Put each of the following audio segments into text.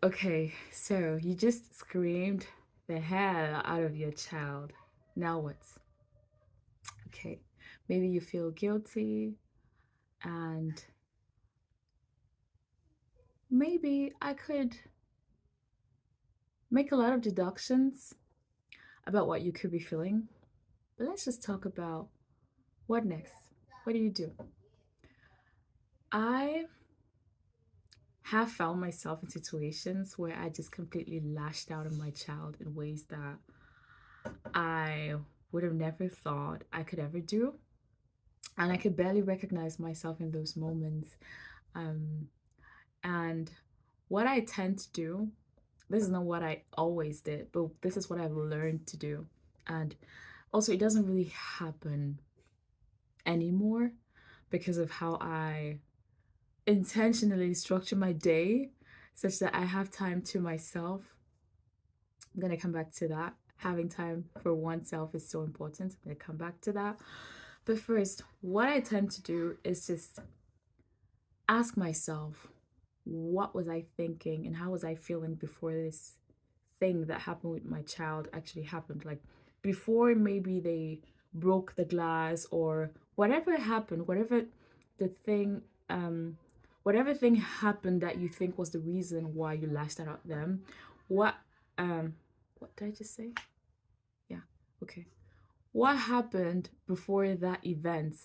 Okay, so you just screamed the hell out of your child. Now what? Okay, maybe you feel guilty, and maybe I could make a lot of deductions about what you could be feeling. But let's just talk about what next? What do you do? I have found myself in situations where I just completely lashed out on my child in ways that I would have never thought I could ever do. And I could barely recognize myself in those moments. Um, and what I tend to do, this is not what I always did, but this is what I've learned to do. And also, it doesn't really happen anymore because of how I intentionally structure my day such that I have time to myself. I'm going to come back to that. Having time for oneself is so important. I'm going to come back to that. But first, what I tend to do is just ask myself, what was I thinking and how was I feeling before this thing that happened with my child actually happened? Like before maybe they broke the glass or whatever happened, the thing, um, whatever thing happened that you think was the reason why you lashed out at them, what, what did I just say? Yeah, okay. What happened before that event?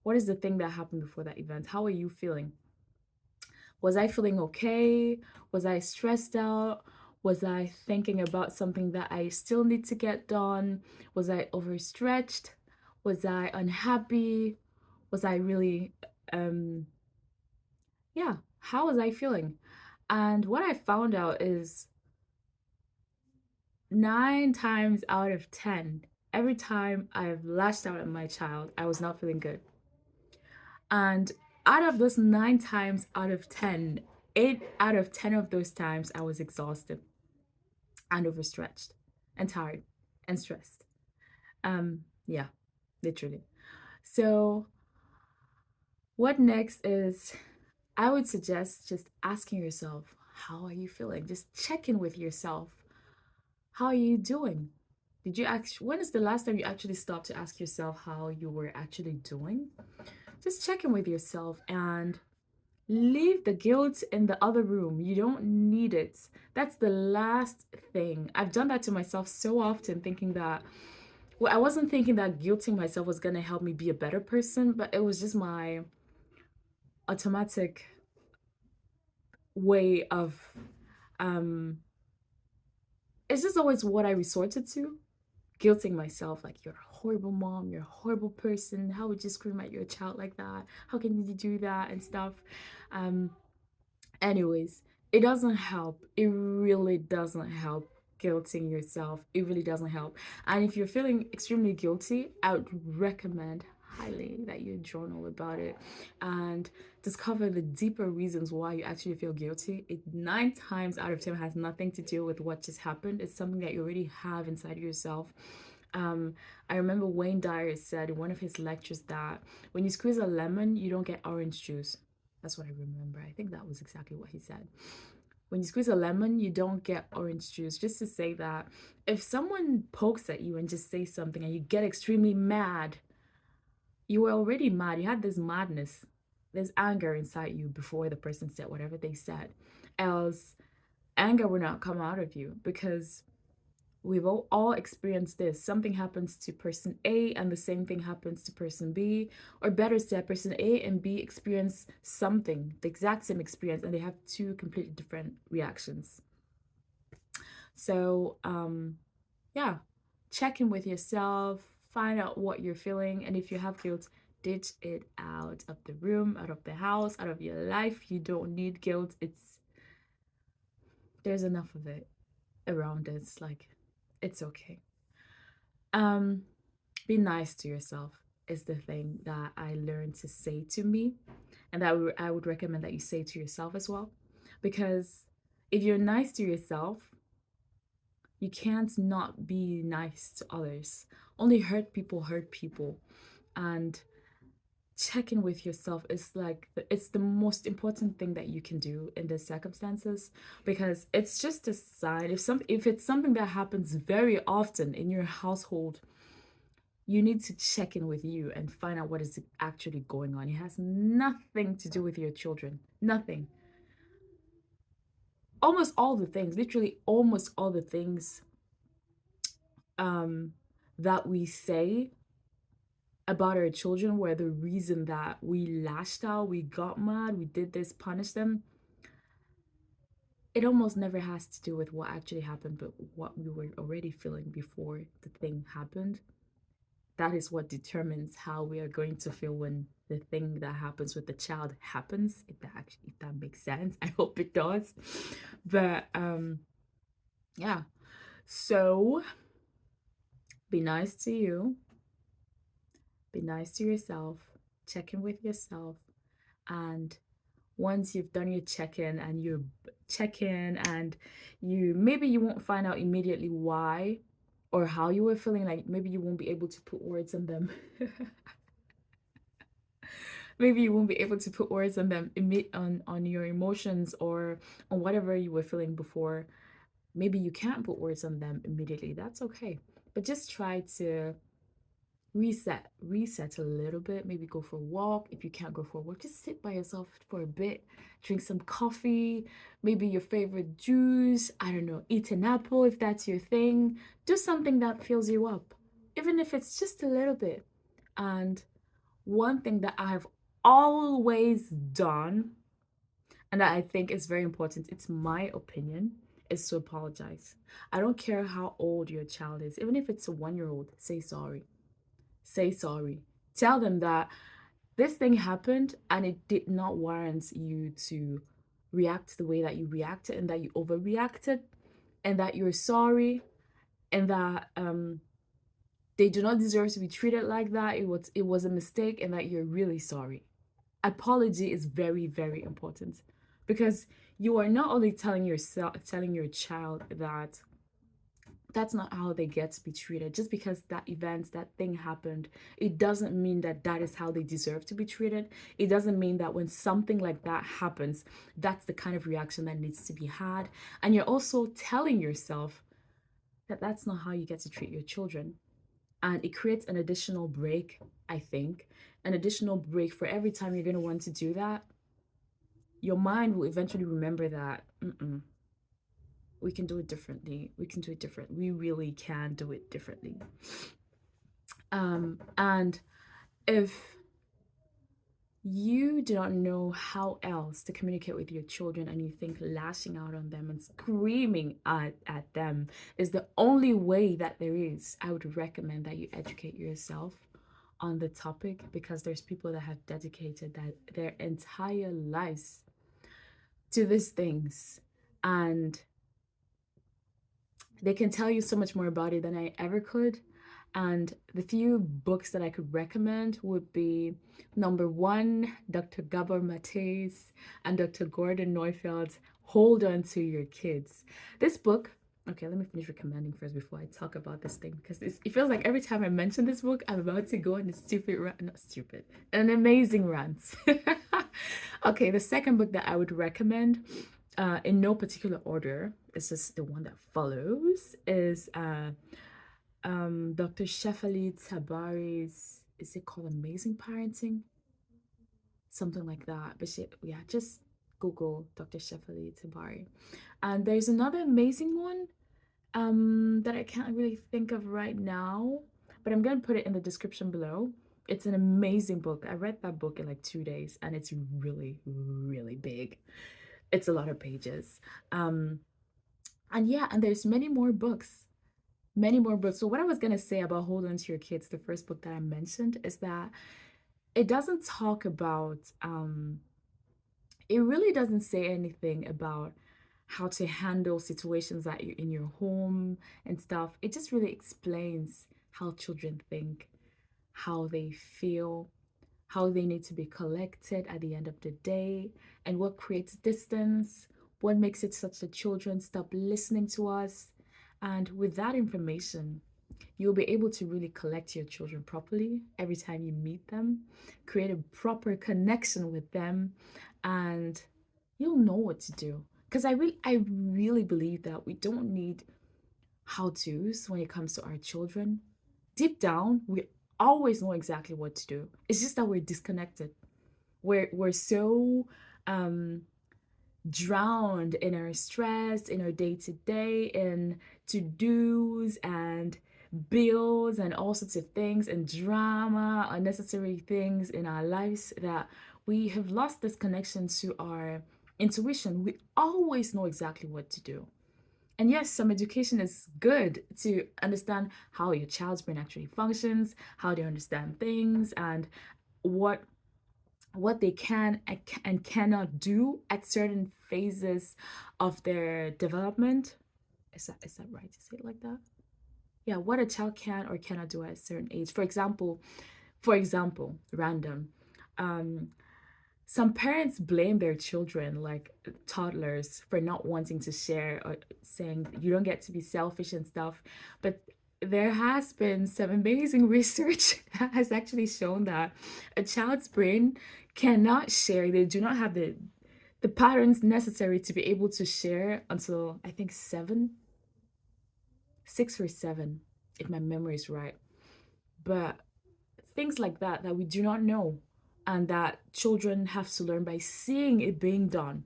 What is the thing that happened before that event? How are you feeling? Was I feeling okay? Was I stressed out? Was I thinking about something that I still need to get done? Was I overstretched? Was I unhappy? Was I really, um, yeah, how was I feeling? And what I found out is 9 times out of 10, every time I've lashed out at my child, I was not feeling good. And out of those 9 times out of 10, 8 out of 10 of those times, I was exhausted and overstretched and tired and stressed. Yeah, literally. So, what next is I would suggest just asking yourself, how are you feeling? Just check in with yourself. How are you doing? Did you actually, when is the last time you actually stopped to ask yourself how you were actually doing? Just check in with yourself and leave the guilt in the other room. You don't need it. That's the last thing. I've done that to myself so often, thinking that, well, I wasn't thinking that guilting myself was going to help me be a better person, but it was just my automatic way of, um, it's just always what I resorted to. Guilting myself, like, you're a horrible mom, you're a horrible person. How would you scream at your child like that? How can you do that and stuff? Um, Anyways, it doesn't help. It really doesn't help guilting yourself. It really doesn't help. And if you're feeling extremely guilty, I would recommend highly that you journal about it and discover the deeper reasons why you actually feel guilty. It 9 times out of 10 has nothing to do with what just happened. It's something that you already have inside yourself. Um, I remember Wayne Dyer said in one of his lectures that when you squeeze a lemon, you don't get orange juice. That's what I remember. I think that was exactly what he said. When you squeeze a lemon, you don't get orange juice. Just to say that if someone pokes at you and just says something and you get extremely mad, you were already mad. You had this madness, this anger inside you before the person said whatever they said. Else, anger will not come out of you because we've all experienced this. Something happens to person A and the same thing happens to person B. Or better said, person A and B experience something, the exact same experience, and they have two completely different reactions. So, yeah, check in with yourself, find out what you're feeling, and if you have guilt, ditch it out of the room, out of the house, out of your life. You don't need guilt. There's enough of it around us. Like, it's okay. Um, be nice to yourself is the thing that I learned to say to me, and that I would recommend that you say to yourself as well. Because if you're nice to yourself, you can't not be nice to others. Only hurt people hurt people. And checking with yourself is like it's the most important thing that you can do in these circumstances, because it's just a sign. If it's something that happens very often in your household, you need to check in with you and find out what is actually going on. It has nothing to do with your children. Nothing. Almost all the things, literally almost all the things um that we say about our children were the reason that we lashed out, we got mad, we did this, punished them. It almost never has to do with what actually happened, but what we were already feeling before the thing happened. That is what determines how we are going to feel when the thing that happens with the child happens. If that makes sense, I hope it does. But yeah. So be nice to you. Be nice to yourself. Check in with yourself, and once you've done your check-in and you check in and you maybe you won't find out immediately why or how you were feeling, like maybe you won't be able to put words on them. Maybe you won't be able to put words on them on your emotions or on whatever you were feeling before. Maybe you can't put words on them immediately. That's okay. But just try to reset a little bit. Maybe go for a walk. If you can't go for a walk, just sit by yourself for a bit, drink some coffee, maybe your favorite juice, I don't know, eat an apple if that's your thing. Do something that fills you up, even if it's just a little bit. And one thing that I have always done, and that I think is very important, it's my opinion, is to apologize. I don't care how old your child is, even if it's a 1 year old, say sorry. Say sorry. Tell them that this thing happened and it did not warrant you to react the way that you reacted, and that you overreacted, and that you're sorry, and that they do not deserve to be treated like that. It was a mistake, and that you're really sorry. Apology is very, very important, because you are not only telling your child that that's not how they get to be treated. Just because that thing happened, it doesn't mean that that is how they deserve to be treated. It doesn't mean that when something like that happens, that's the kind of reaction that needs to be had. And you're also telling yourself that that's not how you get to treat your children. And it creates an additional break, I think, an additional break for every time you're going to want to do that. Your mind will eventually remember that we can do it differently. We can do it different. We really can do it differently. And if you do not know how else to communicate with your children, and you think lashing out on them and screaming at them is the only way that there is, I would recommend that you educate yourself on the topic, because there's people that have dedicated their entire lives to these things, and they can tell you so much more about it than I ever could. And the few books that I could recommend would be number one, Dr. Gabor Mate's and Dr. Gordon Neufeld's Hold On to Your Kids. This book, okay, let me finish recommending first before I talk about this thing, because it feels like every time I mention this book, I'm about to go on a stupid rant, not stupid, an amazing rant. Okay, the second book that I would recommend, in no particular order, it's just the one that follows, is Dr. Shefali Tabari's, is it called Amazing Parenting? Something like that. But yeah, just Google Dr. Shefali Tabari. And there's another amazing one that I can't really think of right now, but I'm gonna put it in the description below. It's an amazing book. I read that book in like 2 days, and it's really, really big. It's a lot of pages. And yeah, and there's many more books. Many more books. So what I was gonna say about Hold On to Your Kids, the first book that I mentioned, is that it doesn't talk about it really doesn't say anything about how to handle situations that you're in your home and stuff. It just really explains how children think, how they feel, how they need to be collected at the end of the day, and what creates distance, what makes it such that children stop listening to us. And with that information, you'll be able to really collect your children properly every time you meet them, create a proper connection with them, and you'll know what to do. Because I really believe that we don't need how to's when it comes to our children. Deep down, we always know exactly what to do. It's just that we're disconnected. We're so um drowned in our stress, in our day to day, in to dos and bills and all sorts of things and drama, unnecessary things in our lives that we have lost this connection to our intuition. We always know exactly what to do. And yes, some education is good to understand how your child's brain actually functions, how they understand things, and what what they can and cannot do at certain phases of their development. Is that right to say it like that? Yeah, what a child can or cannot do at a certain age. For example, random. Um, some parents blame their children, like toddlers, for not wanting to share or saying you don't get to be selfish and stuff. But there has been some amazing research that has actually shown that a child's brain cannot share. They do not have the patterns necessary to be able to share until I think 6 or 7, if my memory is right. But things like that we do not know and that children have to learn by seeing it being done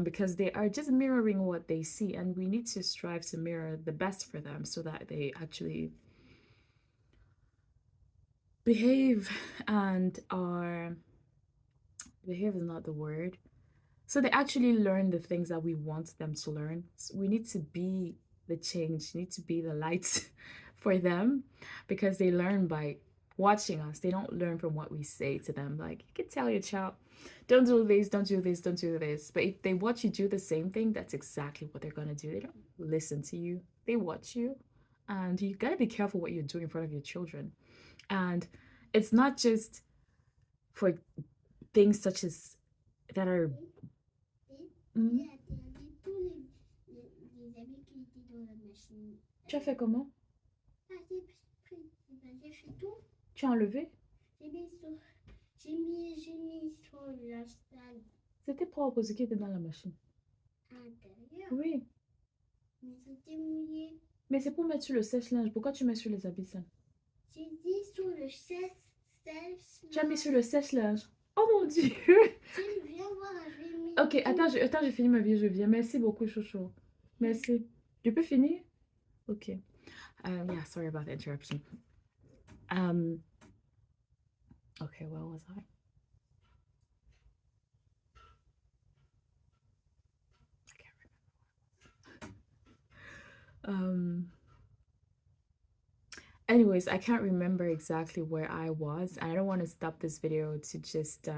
because they are just mirroring what they see, and we need to strive to mirror the best for them so that they actually behave and are behave is not the word, so they actually learn the things that we want them to learn. So we need to be the change, need to be the lights for them because they learn by watching us. They don't learn from what we say to them. Like you can tell your child, don't do this, don't do this, don't do this. But if they watch you do the same thing, that's exactly what they're gonna do. They don't listen to you. They watch you. And you gotta be careful what you're doing in front of your children. And it's not just for things such as that are. Mhm. Tu as fait comment? Tu as enlevé? C'était propre ce qui était dans la machine. Oui. Mais c'est pour mettre sur le sèche-linge. Pourquoi tu mets sur les habits sales? J'ai dit sur le sèche-linge. Tu as mis sur le sèche-linge. Oh mon Dieu! Viens voir, je vais mettre. Ok, attends, j'ai fini ma vie, je viens. Merci beaucoup, Chocho. Merci. Tu peux finir? Ok. Yeah, sorry about the interruption. Okay, where was I? I can't remember. Anyways, I can't remember exactly where I was. I don't want to stop this video to just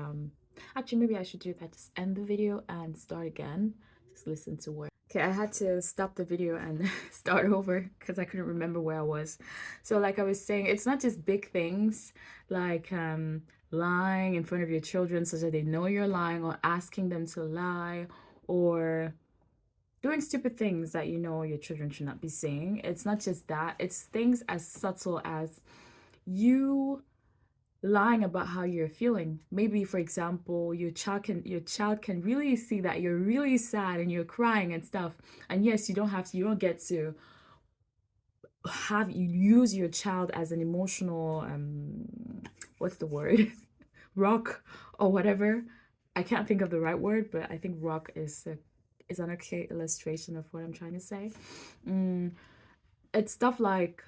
actually maybe I should do that. Just end the video and start again. Just listen to where. Okay, I had to stop the video and start over because I couldn't remember where I was. So like I was saying, it's not just big things like lying in front of your children so that they know you're lying, or asking them to lie, or doing stupid things that you know your children should not be saying. It's not just that, it's things as subtle as you lying about how you're feeling. Maybe for example, your child can really see that you're really sad and you're crying and stuff. And yes, you don't get to have you use your child as an emotional what's the word? Rock or whatever. I can't think of the right word, but I think rock is an okay illustration of what I'm trying to say. It's stuff like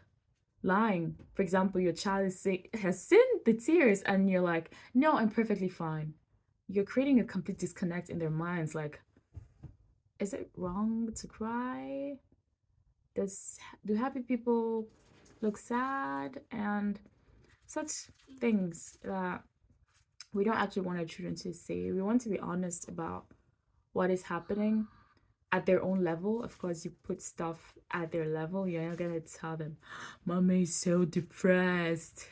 lying. For example, your child has seen the tears, and you're like, "No, I'm perfectly fine." You're creating a complete disconnect in their minds. Like, is it wrong to cry? Do happy people look sad? And such things that we don't actually want our children to say. We want to be honest about what is happening at their own level. Of course, you put stuff at their level. You're not gonna tell them, "Mommy is so depressed."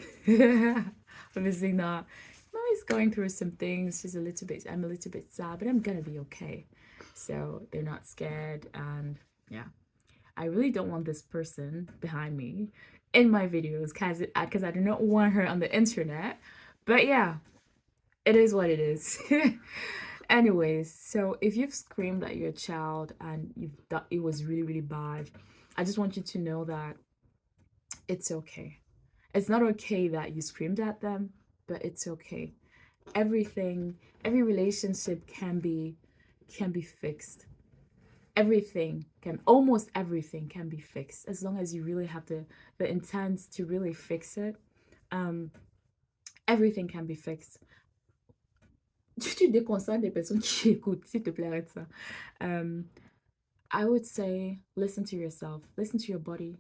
Obviously not. Mommy's going through some things. I'm a little bit sad, but I'm gonna be okay. So they're not scared, and yeah. I really don't want this person behind me in my videos because I do not want her on the internet. But yeah, it is what it is. Anyways, so if you've screamed at your child and you've thought it was really, really bad, I just want you to know that it's okay. It's not okay that you screamed at them, but it's okay. Everything, every relationship can be fixed. Everything can almost everything can be fixed as long as you really have the intent to really fix it. Um, everything can be fixed. Tu déconcentres les personnes qui écoutent, s'il te plaît, arrête ça. Um, I would say listen to yourself, listen to your body.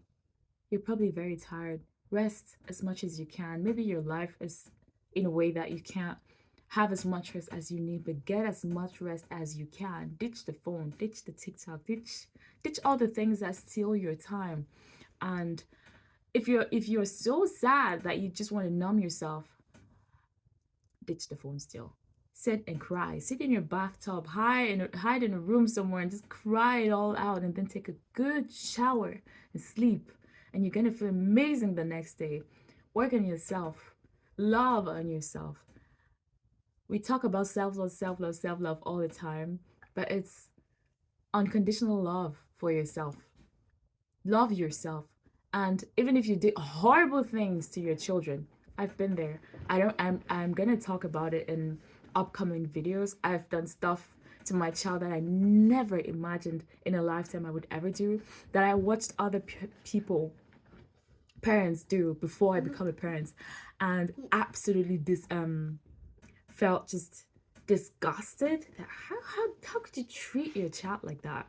You're probably very tired. Rest as much as you can. Maybe your life is in a way that you can't have as much rest as you need, but get as much rest as you can. Ditch the phone, ditch the TikTok, ditch all the things that steal your time. And if you're so sad that you just want to numb yourself, ditch the phone still. Sit and cry. Sit in your bathtub, hide in a room somewhere and just cry it all out and then take a good shower and sleep. And you're gonna feel amazing the next day. Work on yourself. Love on yourself. We talk about self-love, self-love, self-love all the time, but it's unconditional love for yourself. Love yourself. And even if you did horrible things to your children, I've been there. I'm gonna talk about it in upcoming videos. I've done stuff to my child that I never imagined in a lifetime I would ever do, that I watched other people, parents, do before I become a parent, and absolutely felt just disgusted. How could you treat your child like that?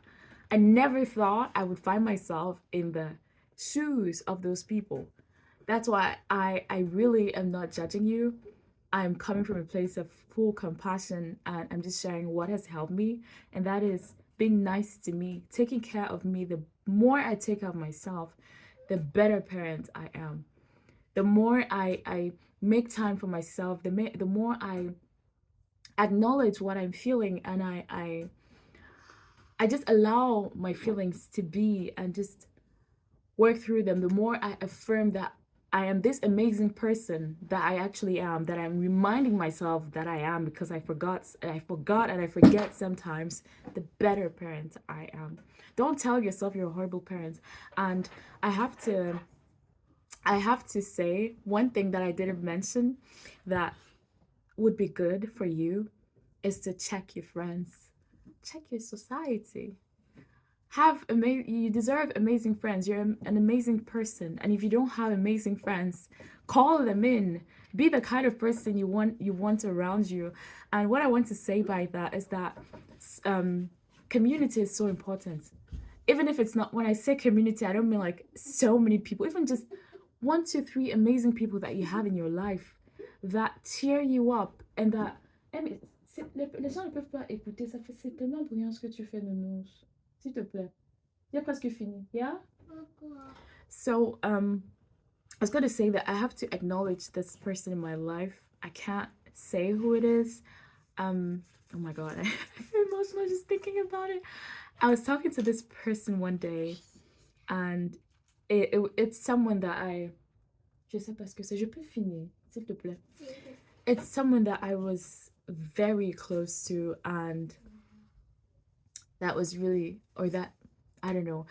I never thought I would find myself in the shoes of those people. That's why I really am not judging you. I'm coming from a place of full compassion and I'm just sharing what has helped me. And that is being nice to me, taking care of me. The more I take care of myself, the better parent I am. The more I make time for myself, the more I acknowledge what I'm feeling and I just allow my feelings to be and just work through them, the more I affirm that I am this amazing person that I actually am, that I'm reminding myself that I am because I forgot and I forget sometimes, the better parent I am. Don't tell yourself you're a horrible parent. And I have to say one thing that I didn't mention that would be good for you is to check your friends, check your society. You deserve amazing friends. You're an amazing person, and if you don't have amazing friends, call them in. Be the kind of person you want around you. And what I want to say by that is that community is so important. Even if it's not, when I say community, I don't mean like so many people, even just 1, 2, 3 amazing people that you have in your life that cheer you up and that. Eh, mais les gens ne peuvent pas écouter, c'est tellement bruyant ce que tu fais, Nounours. S'il te plaît. J'ai presque fini. Yeah? So, I was going to say that I have to acknowledge this person in my life. I can't say who it is. Oh my God, I feel emotional just thinking about it. I was talking to this person one day, and it's someone that je sais pas ce que c'est. Je peux finir, s'il te plaît. It's someone that I was very close to, and that was really, or that, I don't know,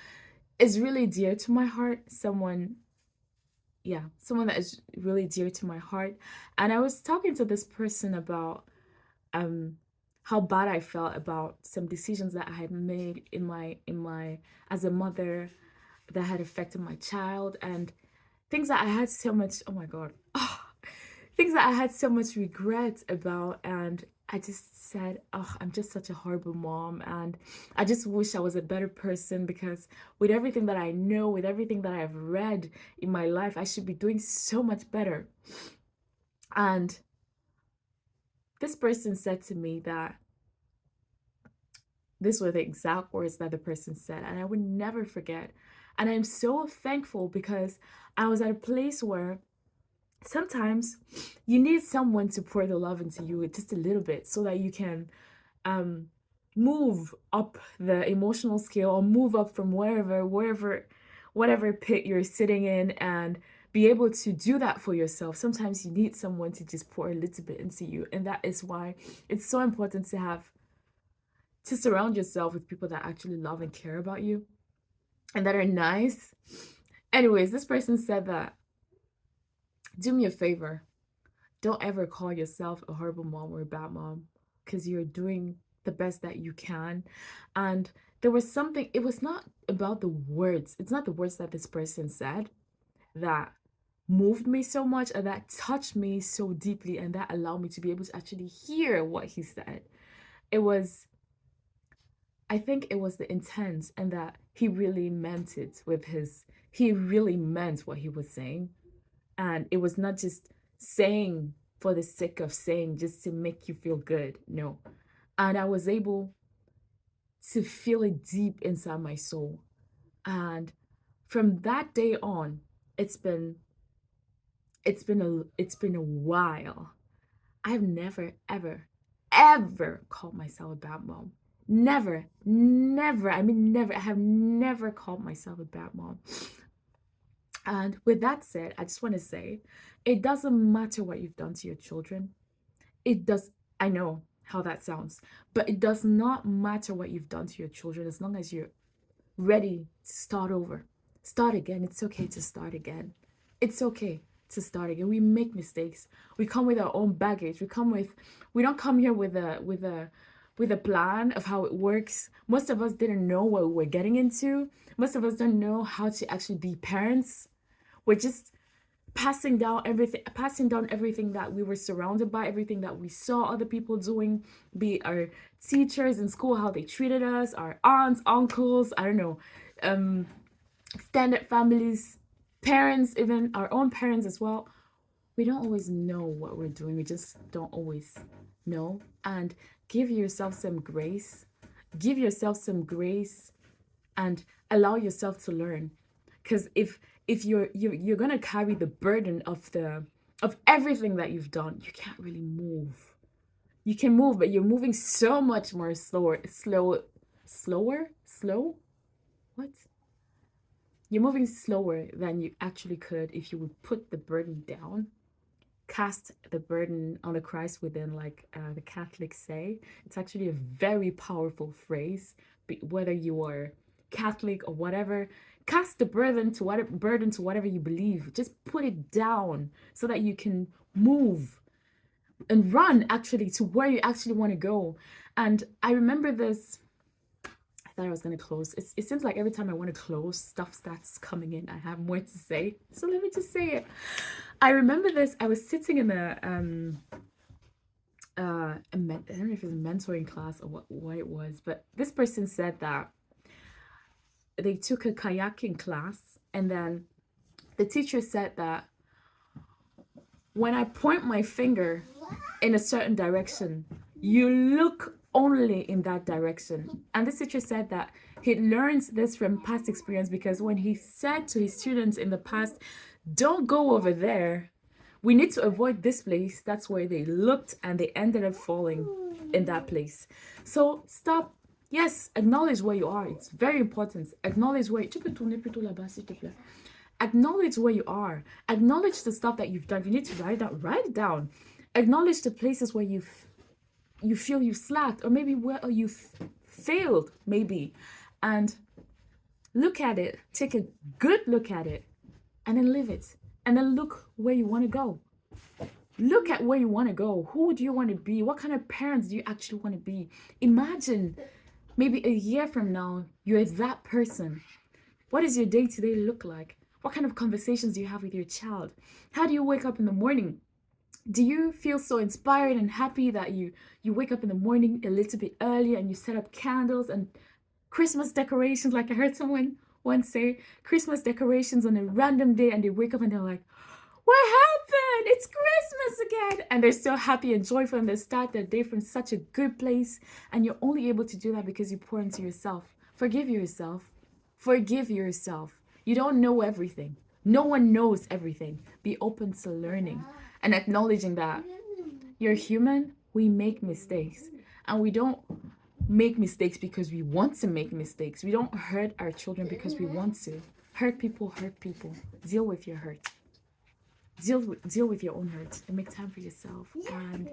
is really dear to my heart. Someone that is really dear to my heart. And I was talking to this person about how bad I felt about some decisions that I had made in my as a mother that had affected my child, and things that I had so much, oh my God, things that I had so much regret about. And I just said, oh, I'm just such a horrible mom, and I just wish I was a better person, because with everything that I know, with everything that I've read in my life, I should be doing so much better. And this person said to me that these were the exact words that the person said, and I would never forget. And I'm so thankful, because I was at a place where sometimes you need someone to pour the love into you just a little bit, so that you can move up the emotional scale, or move up from whatever pit you're sitting in, and be able to do that for yourself. Sometimes you need someone to just pour a little bit into you, and that is why it's so important to surround yourself with people that actually love and care about you and that are nice. Anyways, this person said that, do me a favor, don't ever call yourself a horrible mom or a bad mom, because you're doing the best that you can. And there was something, it was not about the words, it's not the words that this person said that moved me so much and that touched me so deeply and that allowed me to be able to actually hear what he said. It was, I think it was the intent, and that he really meant it with his, he really meant what he was saying. And it was not just saying for the sake of saying, just to make you feel good. No. And I was able to feel it deep inside my soul. And from that day on, it's been it's been a while. I've never ever called myself a bad mom. Never, never. I mean, never. I have never called myself a bad mom. And with that said, I just want to say, it doesn't matter what you've done to your children. It does, I know how that sounds, but it does not matter what you've done to your children as long as you're ready to start over. Start again. It's okay to start again. It's okay to start again. We make mistakes. We come with our own baggage. We don't come here with a plan of how it works. Most of us didn't know what we were getting into. Most of us don't know how to actually be parents. We're just passing down everything that we were surrounded by, everything that we saw other people doing, be it our teachers in school, how they treated us, our aunts, uncles, I don't know, extended families, parents, even our own parents as well. We don't always know what we're doing. We just don't always know. And give yourself some grace. Give yourself some grace and allow yourself to learn. Because if you're gonna carry the burden of everything that you've done, you can't really move. You can move, but you're moving so much more slow. What? You're moving slower than you actually could if you would put the burden down, cast the burden on the Christ within, like the Catholics say. It's actually a very powerful phrase. Whether you are Catholic or whatever, cast the burden to whatever you believe. Just put it down so that you can move and run actually to where you actually want to go. And I remember this. I thought I was going to close. It seems like every time I want to close, stuff starts coming in. I have more to say. So let me just say it. I remember this. I was sitting in I don't know if it was a mentoring class or what it was, but this person said that they took a kayaking class, and then the teacher said that when I point my finger in a certain direction, you look only in that direction. And the teacher said that he learns this from past experience, because when he said to his students in the past, don't go over there, we need to avoid this place, that's where they looked and they ended up falling in that place. So stop. Yes, acknowledge where you are. It's very important. Acknowledge where tu peux tourner plutôt là-bas, s'il te plaît. Acknowledge where you are. Acknowledge the stuff that you've done. If you need to write it down, write it down. Acknowledge the places where you feel you've slacked, or maybe where you've failed, maybe. And look at it. Take a good look at it, and then live it. And then look where you want to go. Look at where you want to go. Who do you want to be? What kind of parents do you actually want to be? Imagine maybe a year from now, you're that person. What does your day-to-day look like? What kind of conversations do you have with your child? How do you wake up in the morning? Do you feel so inspired and happy that you wake up in the morning a little bit early and you set up candles and Christmas decorations? Like I heard someone once say, Christmas decorations on a random day, and they wake up and they're like, what happened? It's Christmas again. And they're so happy and joyful, and they start their day from such a good place. And you're only able to do that because you pour into yourself. Forgive yourself. Forgive yourself. You don't know everything. No one knows everything. Be open to learning and acknowledging that you're human. We make mistakes, and we don't make mistakes because we want to make mistakes. We don't hurt our children because we want to. Hurt people, hurt people. Deal with your hurt. Deal with your own hurt and make time for yourself. And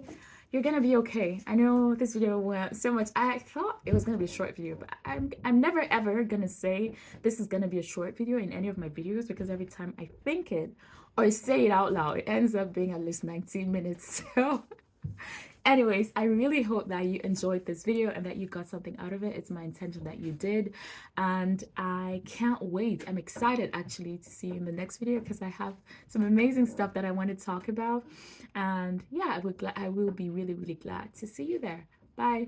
you're gonna be okay. I know this video went so much. I thought it was gonna be a short video, but I'm never ever gonna say this is gonna be a short video in any of my videos, because every time I think it or say it out loud, it ends up being at least 19 minutes. So anyways, I really hope that you enjoyed this video and that you got something out of it. It's my intention that you did, and I can't wait. I'm excited actually to see you in the next video, because I have some amazing stuff that I want to talk about. And yeah, I will be really, really glad to see you there. Bye.